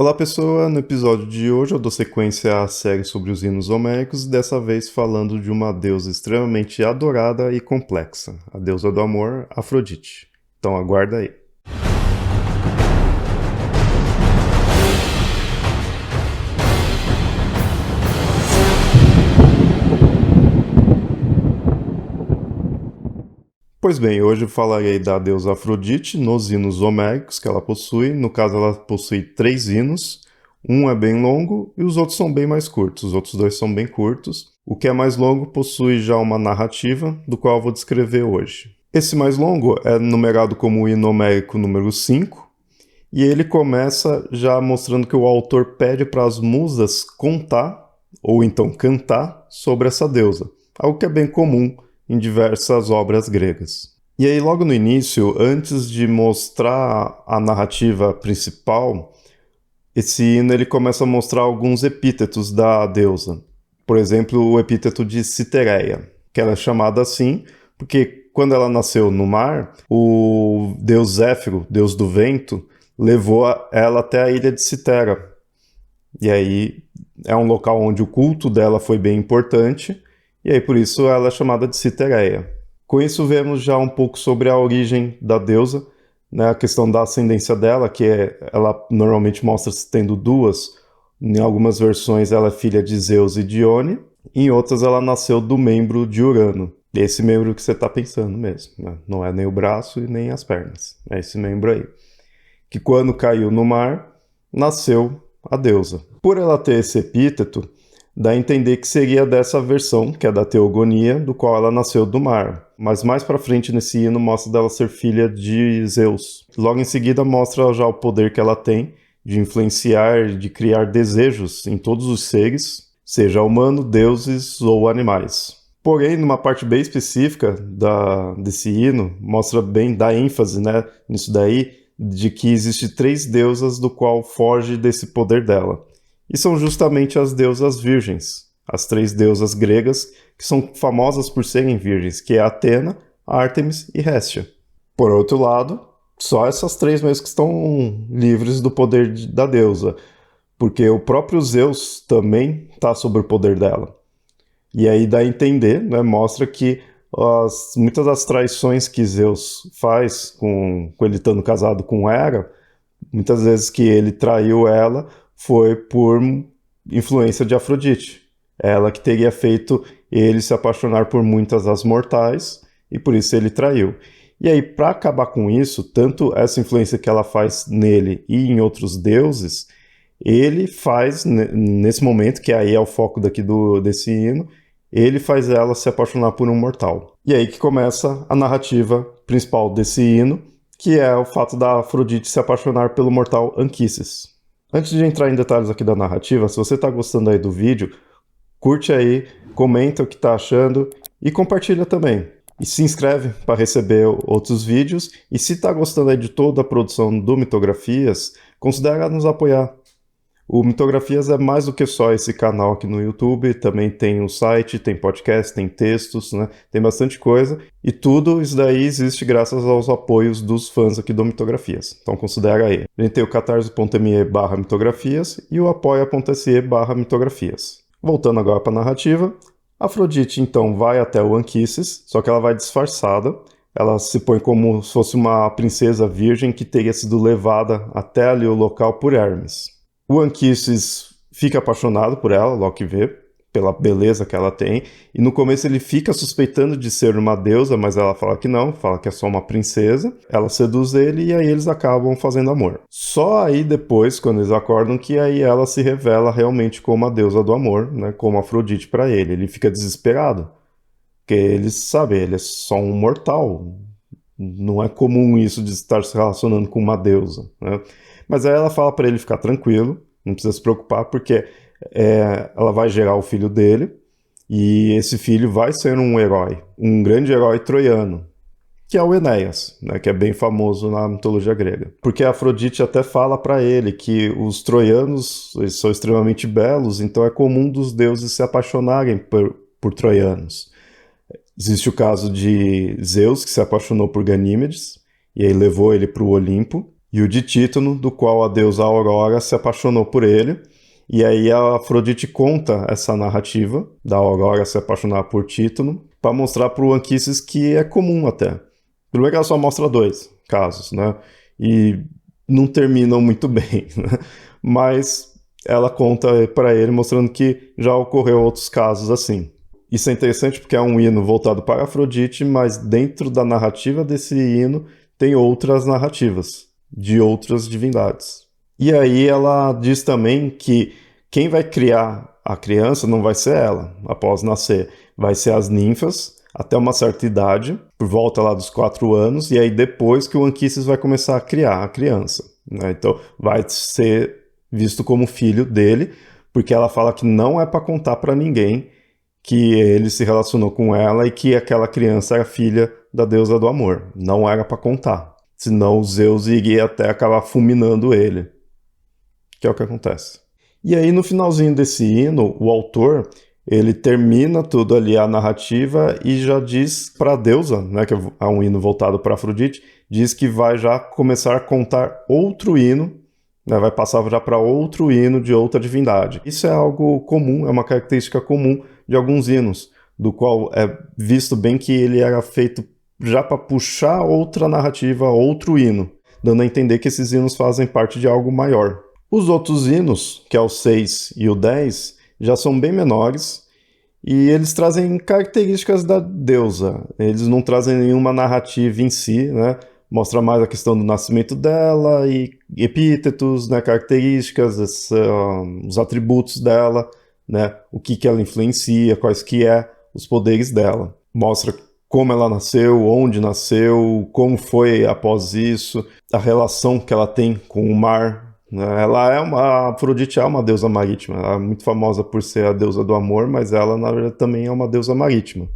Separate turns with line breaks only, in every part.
Olá pessoa, no episódio de hoje eu dou sequência à série sobre os hinos homéricos, dessa vez falando de uma deusa extremamente adorada e complexa, a deusa do amor, Afrodite. Então aguarda aí. Pois bem, hoje eu falarei da deusa Afrodite nos hinos homéricos que ela possui. No caso, ela possui 3 hinos. Um é bem longo e os outros são bem mais curtos. Os outros 2 são bem curtos. O que é mais longo possui já uma narrativa, do qual eu vou descrever hoje. Esse mais longo é numerado como o hino homérico número 5, e ele começa já mostrando que o autor pede para as musas contar, ou então cantar, sobre essa deusa. Algo que é bem comum em diversas obras gregas. E aí, logo no início, antes de mostrar a narrativa principal, esse hino ele começa a mostrar alguns epítetos da deusa. Por exemplo, o epíteto de Citereia, que ela é chamada assim porque quando ela nasceu no mar, o deus Zéfiro, deus do vento, levou ela até a ilha de Citera. E aí é um local onde o culto dela foi bem importante, e aí por isso ela é chamada de Citereia. Com isso vemos já um pouco sobre a origem da deusa, né, a questão da ascendência dela, que ela normalmente mostra se tendo duas. Em algumas versões ela é filha de Zeus e Dione, em outras ela nasceu do membro de Urano. Esse membro que você está pensando mesmo, né? Não é nem o braço e nem as pernas, é esse membro aí. Que quando caiu no mar, nasceu a deusa. Por ela ter esse epíteto, dá a entender que seria dessa versão, que é da Teogonia, do qual ela nasceu do mar. Mas mais pra frente nesse hino mostra dela ser filha de Zeus. Logo em seguida mostra já o poder que ela tem de influenciar, de criar desejos em todos os seres, seja humano, deuses ou animais. Porém, numa parte bem específica desse hino, mostra bem, dá ênfase, né, nisso daí, de que existe 3 deusas do qual foge desse poder dela. E são justamente as deusas virgens, as 3 deusas gregas que são famosas por serem virgens, que é Atena, Ártemis e Hestia. Por outro lado, só essas 3 mesmo que estão livres do poder da deusa, porque o próprio Zeus também está sob o poder dela. E aí dá a entender, né, mostra que muitas das traições que Zeus faz com ele estando casado com Hera, muitas vezes que ele traiu ela foi por influência de Afrodite. Ela que teria feito ele se apaixonar por muitas das mortais e por isso ele traiu. E aí, para acabar com isso, tanto essa influência que ela faz nele e em outros deuses, ele faz, nesse momento, que aí é o foco desse hino, ele faz ela se apaixonar por um mortal. E aí que começa a narrativa principal desse hino, que é o fato da Afrodite se apaixonar pelo mortal Anquises. Antes de entrar em detalhes aqui da narrativa, se você está gostando aí do vídeo, curte aí, comenta o que está achando e compartilha também. E se inscreve para receber outros vídeos. E se está gostando aí de toda a produção do Mitografias, considere nos apoiar. O Mitografias é mais do que só esse canal aqui no YouTube, também tem um site, tem podcast, tem textos, né? Tem bastante coisa, e tudo isso daí existe graças aos apoios dos fãs aqui do Mitografias. Então considera aí. A gente tem o catarse.me/mitografias e o apoia.se/mitografias. Voltando agora para a narrativa, Afrodite então vai até o Anquises, só que ela vai disfarçada. Ela se põe como se fosse uma princesa virgem que teria sido levada até ali o local por Hermes. O Anquises fica apaixonado por ela, logo que vê, pela beleza que ela tem, e no começo ele fica suspeitando de ser uma deusa, mas ela fala que não, fala que é só uma princesa. Ela seduz ele e aí eles acabam fazendo amor. Só aí depois, quando eles acordam, que aí ela se revela realmente como a deusa do amor, né, como Afrodite para ele. Ele fica desesperado, porque ele sabe, ele é só um mortal. Não é comum isso de estar se relacionando com uma deusa, né? Mas aí ela fala para ele ficar tranquilo, não precisa se preocupar, porque ela vai gerar o filho dele, e esse filho vai ser um herói, um grande herói troiano, que é o Enéas, né, que é bem famoso na mitologia grega. Porque a Afrodite até fala para ele que os troianos eles são extremamente belos, então é comum dos deuses se apaixonarem por troianos. Existe o caso de Zeus, que se apaixonou por Ganímedes, e aí levou ele para o Olimpo. e o de Títono, do qual a deusa Aurora se apaixonou por ele. E aí a Afrodite conta essa narrativa da Aurora se apaixonar por Títono para mostrar para o Anquises que é comum até. Primeiro que ela só mostra 2 casos, né? E não terminam muito bem, né? Mas ela conta para ele mostrando que já ocorreu outros casos assim. Isso é interessante porque é um hino voltado para Afrodite, mas dentro da narrativa desse hino tem outras narrativas de outras divindades. E aí ela diz também que quem vai criar a criança não vai ser ela, após nascer, vai ser as ninfas, até uma certa idade, por volta lá dos 4 anos, e aí depois que o Anquises vai começar a criar a criança, né? Então vai ser visto como filho dele, porque ela fala que não é para contar para ninguém que ele se relacionou com ela e que aquela criança era filha da deusa do amor. Não era para contar, senão Zeus iria até acabar fulminando ele, que é o que acontece. E aí no finalzinho desse hino, o autor ele termina tudo ali a narrativa e já diz para a deusa, né, que é um hino voltado para Afrodite, diz que vai já começar a contar outro hino, né, vai passar já para outro hino de outra divindade. Isso é algo comum, é uma característica comum de alguns hinos, do qual é visto bem que ele era feito já para puxar outra narrativa, outro hino, dando a entender que esses hinos fazem parte de algo maior. Os outros hinos, que é o 6 e o 10, já são bem menores e eles trazem características da deusa. Eles não trazem nenhuma narrativa em si, né? Mostra mais a questão do nascimento dela e epítetos, né? Características, os atributos dela, né? O que ela influencia, quais que é os poderes dela. Mostra como ela nasceu, onde nasceu, como foi após isso, a relação que ela tem com o mar. Ela é a Afrodite é uma deusa marítima, ela é muito famosa por ser a deusa do amor, mas ela na verdade também é uma deusa marítima.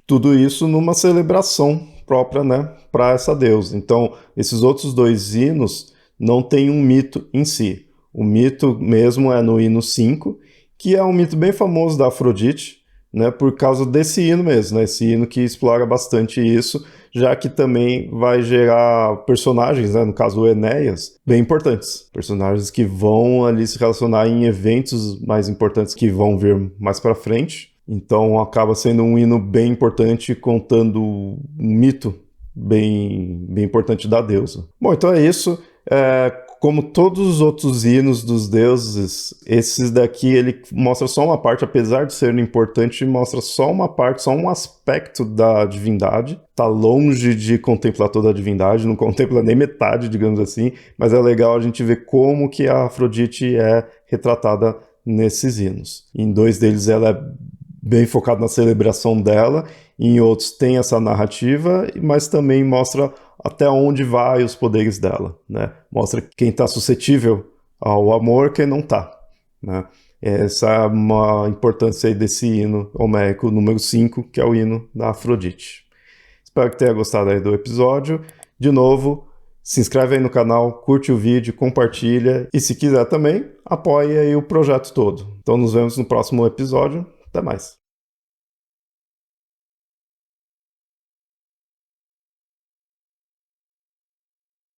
Tudo isso numa celebração própria, né, para essa deusa. Então, esses outros 2 hinos não têm um mito em si. O mito mesmo é no hino 5, que é um mito bem famoso da Afrodite, né, por causa desse hino mesmo, né, esse hino que explora bastante isso, já que também vai gerar personagens, né, no caso o Enéas, bem importantes. Personagens que vão ali se relacionar em eventos mais importantes que vão vir mais para frente. Então acaba sendo um hino bem importante, contando um mito bem importante da deusa. Bom, então é isso. Como todos os outros hinos dos deuses, esses daqui ele mostra só uma parte, apesar de ser importante, mostra só uma parte, só um aspecto da divindade. Tá longe de contemplar toda a divindade, não contempla nem metade, digamos assim, mas é legal a gente ver como que a Afrodite é retratada nesses hinos. Em 2 deles ela é bem focada na celebração dela, em outros tem essa narrativa, mas também mostra até onde vai os poderes dela, né? Mostra quem está suscetível ao amor, quem não está, né? Essa é uma importância aí desse hino homérico número 5, que é o hino da Afrodite. Espero que tenha gostado aí do episódio. De novo, se inscreve aí no canal, curte o vídeo, compartilha e se quiser também, apoie aí o projeto todo. Então nos vemos no próximo episódio. Até mais.